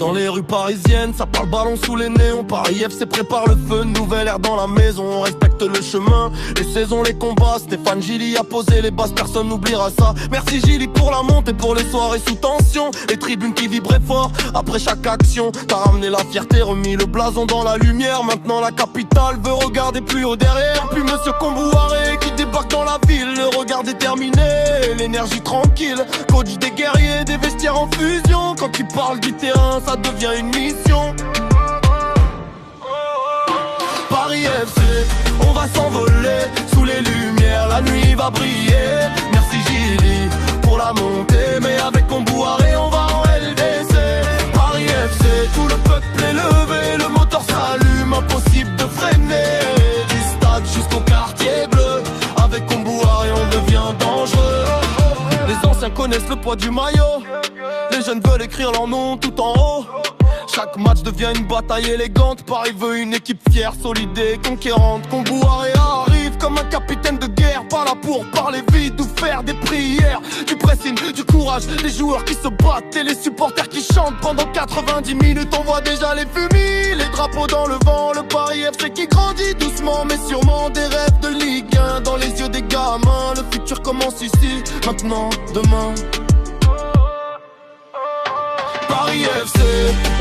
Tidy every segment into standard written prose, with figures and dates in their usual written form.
Dans les rues parisiennes, ça parle ballon sous les néons. Paris FC prépare le feu, nouvelle ère dans la maison. On respecte le chemin, les saisons, les combats. Stéphane Gilly a posé les bases, personne n'oubliera ça. Merci Gilly pour la montée, pour les soirées sous tension. Les tribunes qui vibraient fort après chaque action. T'as ramené la fierté, remis le blason dans la lumière. Maintenant la capitale veut regarder plus haut derrière. Puis Monsieur Kombouaré qui débarque dans la ville. Le regard déterminé, l'énergie tranquille. Coach des guerriers, des vestiaires en fusion. Quand il parle du terrain, ça devient une mission. Paris FC, on va s'envoler sous les lumières, la nuit va briller. Merci Gilly pour la montée, mais avec Kombouaré on va en LDC. Paris FC, tout le peuple est levé, le moteur s'allume, impossible de freiner. Du stade jusqu'au quartier bleu, avec Kombouaré on devient dangereux. Les anciens connaissent le poids du maillot, les jeunes veulent écrire leur nom tout en haut. Chaque match devient une bataille élégante. Paris veut une équipe fière, solide et conquérante. Kombouaré arrive comme un capitaine de guerre, pas là pour parler vite ou faire des prières. Du pressing, du courage, des joueurs qui se battent et les supporters qui chantent. Pendant 90 minutes on voit déjà les fumis, les drapeaux dans le vent, le Paris FC qui grandit doucement mais sûrement. Des rêves de Ligue 1 dans les yeux des gamins. Le futur commence ici, maintenant, demain. Paris FC,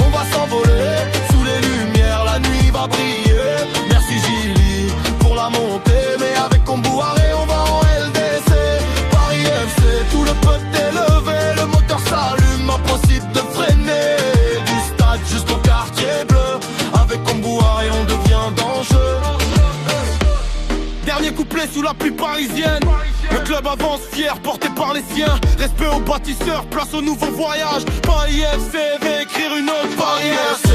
on va s'envoler sous les lumières, la nuit va briller. Merci Gilly pour la montée, mais avec Kombouaré on va en LDC. Paris FC, tout le peuple est levé, le moteur s'allume, impossible de freiner. Du stade jusqu'au quartier bleu, avec Kombouaré on devient dangereux. Dernier couplet sous la pluie parisienne. Le club avance fier, porté par les siens. Respect aux bâtisseurs, place au nouveau voyage. Paris FC veut écrire une autre Paris FC.